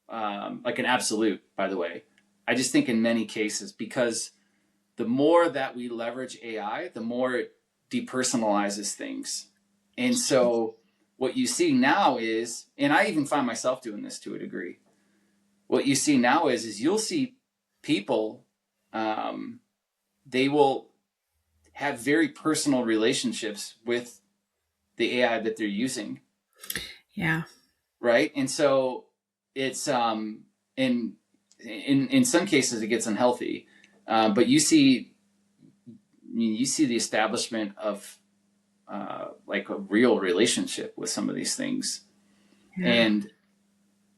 an absolute, by the way. I just think in many cases, because the more that we leverage AI, the more it depersonalizes things. And so what you see now is, and I even find myself doing this to a degree, what you see now is you'll see people, they will have very personal relationships with the AI that they're using. Yeah. Right. And so it's, in some cases it gets unhealthy. But you see the establishment of like a real relationship with some of these things. Yeah. And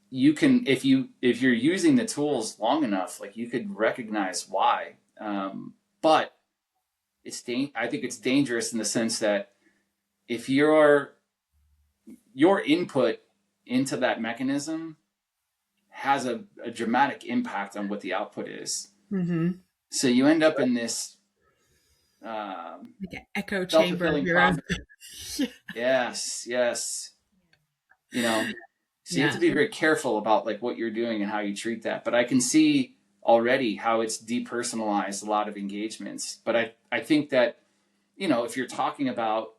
you can, if you're using the tools long enough, like you could recognize why. But I think it's dangerous in the sense that if your input into that mechanism has a dramatic impact on what the output is. Mm-hmm. So you end up in this like an echo chamber of self-fulfilling your own. prophecy. Yes. You know, so you have Yeah. to be very careful about like what you're doing and how you treat that. But I can see already how it's depersonalized a lot of engagements. But I think that, if you're talking about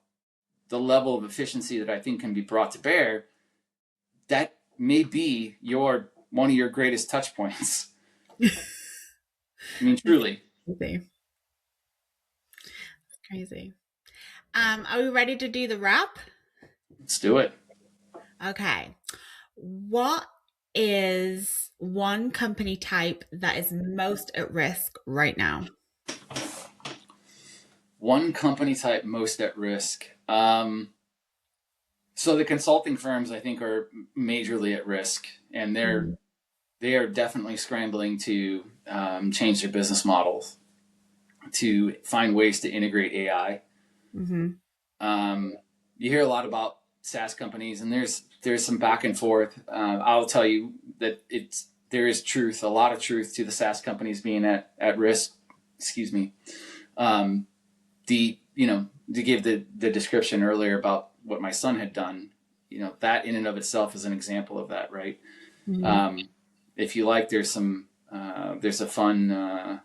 the level of efficiency that I think can be brought to bear, that may be one of your greatest touch points. I mean, truly. Crazy. Crazy. Are we ready to do the wrap? Let's do it. Okay. What is one company type that is most at risk right now? One company type most at risk. So the consulting firms, I think, are majorly at risk, and they are definitely scrambling to change their business models to find ways to integrate AI. Mm-hmm. You hear a lot about SaaS companies, and there's some back and forth. I'll tell you that there is truth, a lot of truth to the SaaS companies being at risk. Excuse me. To give the description earlier about what my son had done, that in and of itself is an example of that, right? Mm-hmm. If you like, there's a fun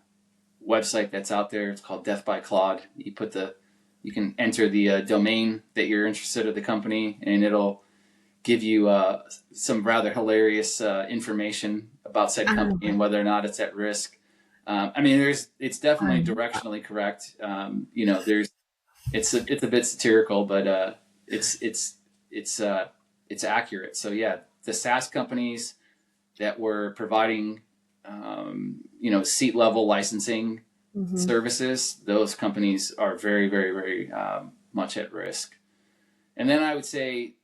website that's out there. It's called Death by Claude. You can enter the domain that you're interested in the company, and it'll give you some rather hilarious information about said company and whether or not it's at risk. It's definitely directionally correct. It's a bit satirical, but it's accurate. So yeah, the SaaS companies that were providing seat level licensing services, those companies are very, very, very much at risk. And then I would say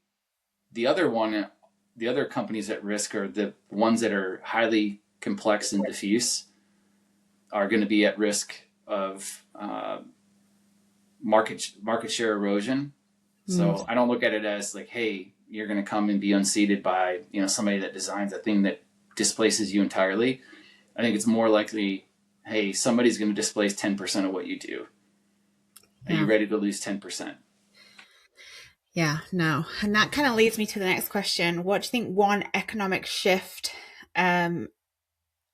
the other companies at risk are the ones that are highly complex and diffuse, are going to be at risk of market share erosion. So I don't look at it as like, hey, you're going to come and be unseated by somebody that designs a thing that displaces you entirely. I think it's more likely, hey, somebody's going to displace 10% of what you do. Are you ready to lose 10%? Yeah, no. And that kind of leads me to the next question. What do you think one economic shift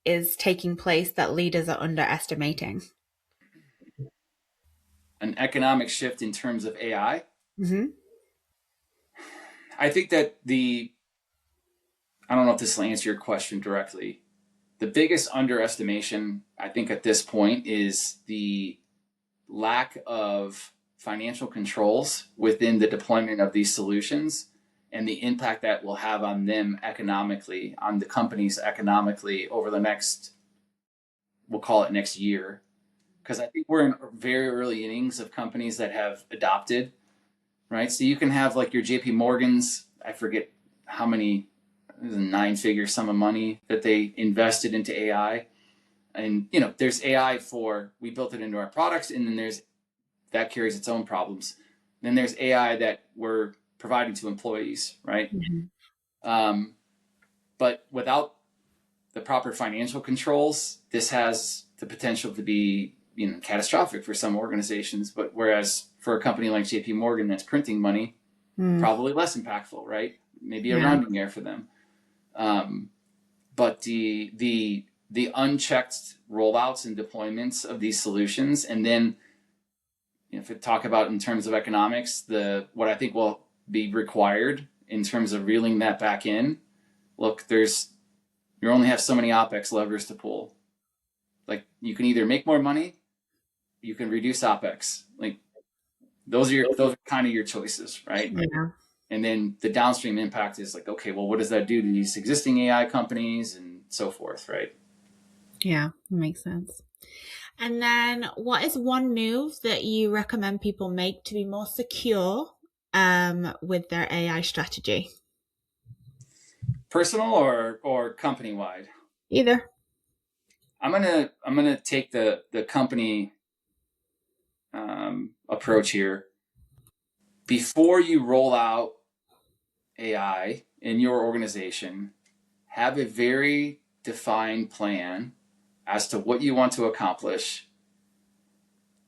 is taking place that leaders are underestimating? An economic shift in terms of AI? Mm-hmm. I think that I don't know if this will answer your question directly. The biggest underestimation, I think, at this point is the lack of financial controls within the deployment of these solutions and the impact that will have on them economically, on the companies economically over the next, we'll call it next year. Because I think we're in very early innings of companies that have adopted, right? So you can have like your JP Morgans, I forget how many, it was a 9-figure sum of money that they invested into AI. And, there's AI we built it into our products, and then that carries its own problems. Then there's AI that we're providing to employees, right? Mm-hmm. But without the proper financial controls, this has the potential to be, catastrophic for some organizations. But whereas for a company like JP Morgan that's printing money, probably less impactful, right? Maybe a rounding error for them. But the unchecked rollouts and deployments of these solutions, and then if we talk about in terms of economics, what I think will be required in terms of reeling that back in. Look, you only have so many OpEx levers to pull. Like, you can either make more money, you can reduce OpEx. Like, those are kind of your choices, right? Yeah. And then the downstream impact is like, okay, well, what does that do to these existing AI companies and so forth, right? Yeah, makes sense. And then what is one move that you recommend people make to be more secure with their AI strategy? Personal or company wide? Either. I'm gonna take the company approach here. Before you roll out AI in your organization, have a very defined plan as to what you want to accomplish.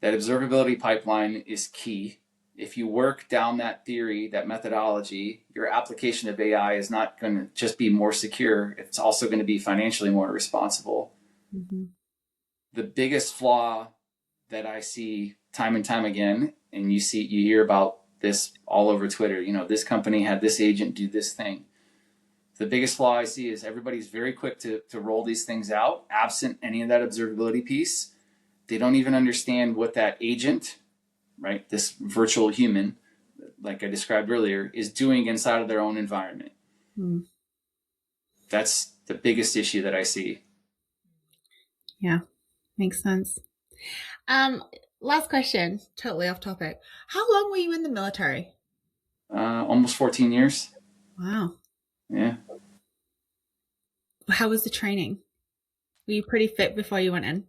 That observability pipeline is key. If you work down that theory, that methodology, your application of AI is not going to just be more secure. It's also going to be financially more responsible. Mm-hmm. The biggest flaw that I see time and time again, and you hear about this all over Twitter, this company had this agent do this thing. The biggest flaw I see is everybody's very quick to roll these things out, absent any of that observability piece. They don't even understand what that agent, right, this virtual human, like I described earlier, is doing inside of their own environment. Mm. That's the biggest issue that I see. Yeah, makes sense. Last question, totally off topic. How long were you in the military? Almost 14 years. Wow. Yeah. How was the training? Were you pretty fit before you went in?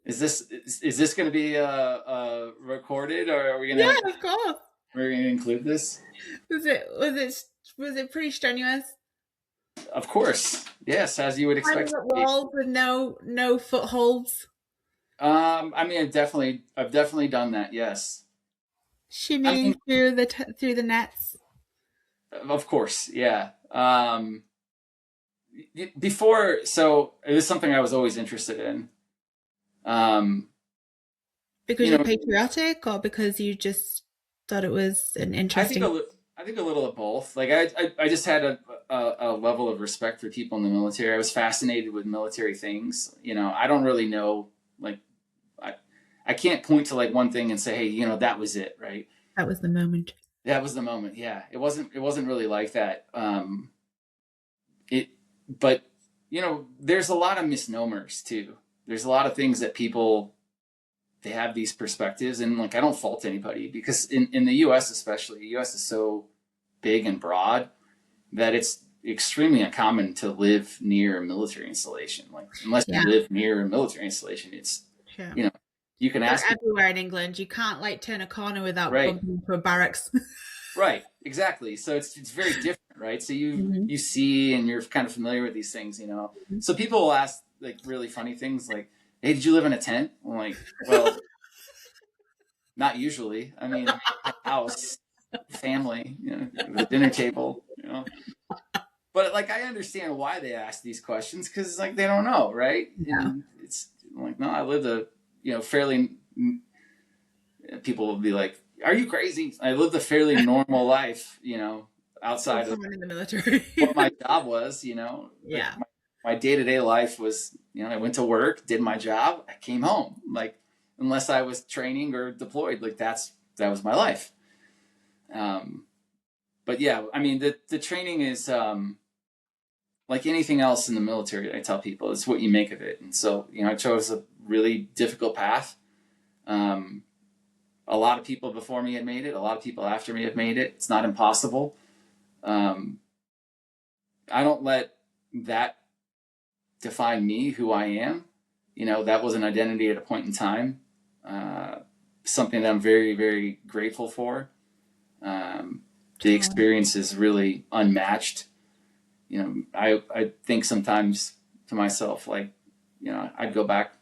Is this going to be recorded, or are we going to? Yeah, of course. We're going to include this. Was it pretty strenuous? Of course, yes, as you would expect. Walls with no footholds. I mean, I've definitely done that. Yes. Shimmying through the nets. Of course, yeah. Before, so it was something I was always interested in. Because you're patriotic, or because you just thought it was an interesting. I think a little of both. Like I just had a level of respect for people in the military. I was fascinated with military things. I don't really know, like, I can't point to like one thing and say, hey, that was it, right? That was the moment. That was the moment. Yeah, it wasn't really like that. But there's a lot of misnomers too. There's a lot of things that people, they have these perspectives, and like I don't fault anybody, because in the US especially, the US is so big and broad that it's extremely uncommon to live near a military installation. Like unless you live near a military installation, it's you can ask everywhere in England. You can't like turn a corner without bumping into a barracks. Right, exactly. So it's very different, right? So you see, and you're kind of familiar with these things, So people will ask like really funny things like, hey, did you live in a tent? I'm like, well, not usually. I mean, house, family, the dinner table, But like, I understand why they ask these questions, because like they don't know, right? Yeah. And it's like, no, I lived a fairly. People will be like, "Are you crazy?" I lived a fairly normal life, outside of in the military. what my job was, Yeah. My day-to-day life was, I went to work, did my job, I came home. Like, unless I was training or deployed, like that was my life. But yeah, I mean, the training is like anything else in the military. I tell people it's what you make of it. And so, I chose a really difficult path. A lot of people before me had made it. A lot of people after me have made it. It's not impossible. I don't let that define me, who I am. That was an identity at a point in time. Something that I'm very, very grateful for. The experience is really unmatched. I think sometimes to myself, like, I'd go back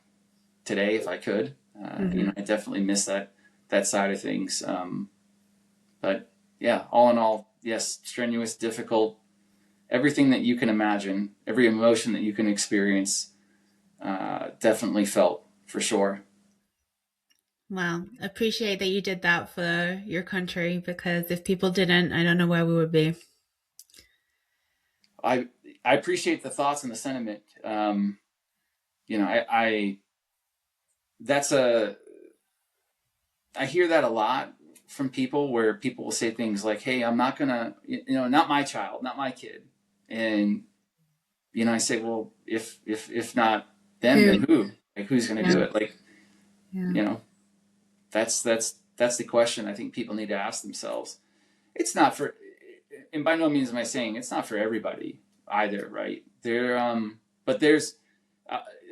today if I could. I definitely miss that side of things. But yeah, all in all, yes, strenuous, difficult, everything that you can imagine, every emotion that you can experience, definitely felt, for sure. Wow. Appreciate that you did that for your country, because if people didn't, I don't know where we would be. I appreciate the thoughts and the sentiment. I hear that a lot from people, where people will say things like, hey, I'm not gonna, not my child, not my kid. And, I say, well, if not them, then who? Like, who's going to do it? Like, that's the question I think people need to ask themselves. It's not for, and by no means am I saying it's not for everybody either, right? But there's,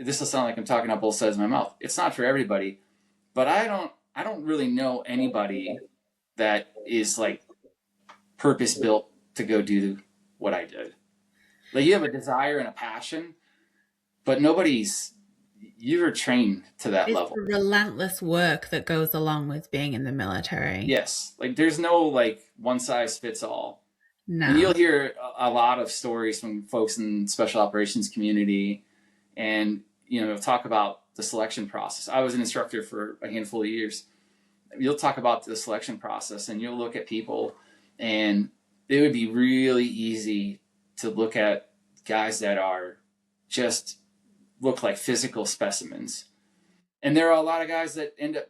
this will sound like I'm talking out both sides of my mouth. It's not for everybody, but I don't I don't really know anybody that is like purpose built to go do what I did. Like you have a desire and a passion, but you're trained to that It's level. the relentless work that goes along with being in the military. Yes. Like there's no like one size fits all. No. And you'll hear a lot of stories from folks in special operations community and, talk about the selection process. I was an instructor for a handful of years. You'll talk about the selection process and you'll look at people, and it would be really easy to look at guys that are just look like physical specimens. And there are a lot of guys that end up,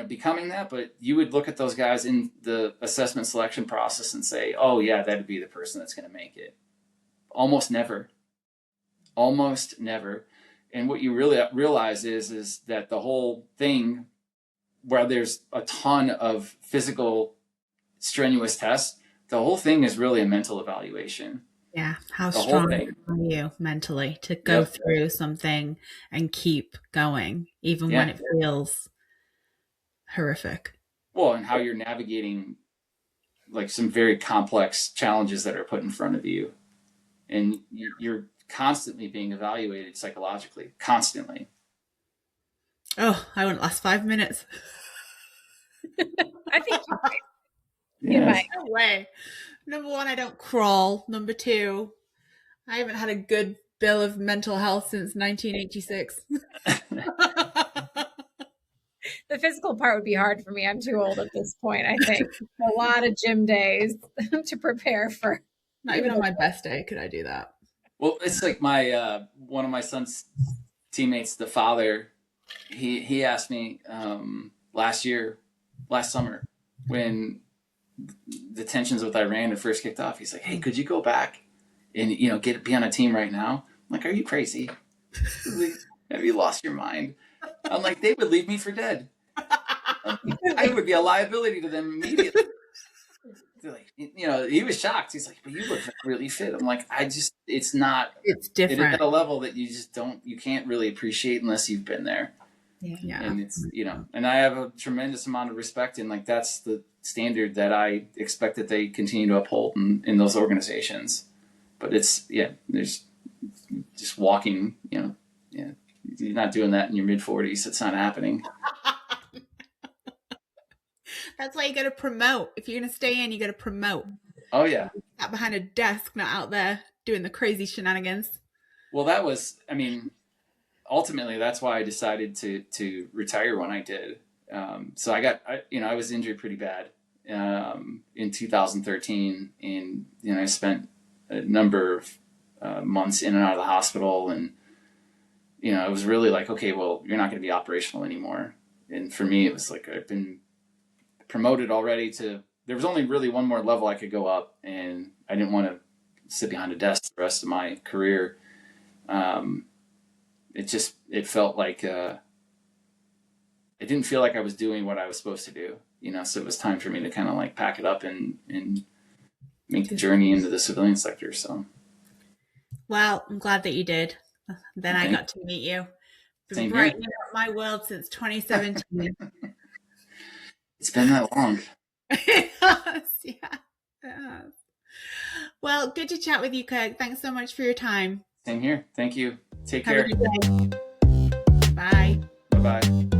becoming that, but you would look at those guys in the assessment selection process and say, oh yeah, that'd be the person that's going to make it. Almost never. And what you really realize is that the whole thing, where there's a ton of physical strenuous tests, the whole thing is really a mental evaluation. Yeah. How strong are you mentally to go through something and keep going, even when it feels horrific? Well, and how you're navigating like some very complex challenges that are put in front of you. And you're constantly being evaluated psychologically, constantly. Oh, I wouldn't last 5 minutes. I think you might. Yes. You might. No way. Number one, I don't crawl. Number two, I haven't had a good bill of mental health since 1986. The physical part would be hard for me. I'm too old at this point, I think. A lot of gym days to prepare for. Not even on my best day could I do that. Well, it's like my one of my son's teammates, the father, he asked me last summer, when the tensions with Iran had first kicked off, he's like, hey, could you go back and be on a team right now? I'm like, are you crazy? Like, have you lost your mind? I'm like, they would leave me for dead. I would be a liability to them immediately. Like, he was shocked. He's like, but you look really fit. I'm like, it's different. It's at a level that you can't really appreciate unless you've been there. Yeah. And it's, and I have a tremendous amount of respect, and like, that's the standard that I expect that they continue to uphold in those organizations. But there's just walking, you're not doing that in your mid 40s. It's not happening. That's why you got to promote. If you're going to stay in, you got to promote. Oh yeah. Not behind a desk, not out there doing the crazy shenanigans. Well, that was, ultimately that's why I decided to retire when I did. So I was injured pretty bad in 2013, and I spent a number of months in and out of the hospital, and it was really like, okay, well, you're not going to be operational anymore. And for me, it was like, I've been promoted already there was only really one more level I could go up, and I didn't want to sit behind a desk the rest of my career. It felt like it didn't feel like I was doing what I was supposed to do, so it was time for me to kind of like pack it up and make the journey into the civilian sector. So, well, I'm glad that you did. Then I got to meet you. Been brightening up my world since 2017. It's been that long. Yeah. Well, good to chat with you, Kirk. Thanks so much for your time. Same here. Thank you. Take care. Have a good day. Bye. Bye-bye.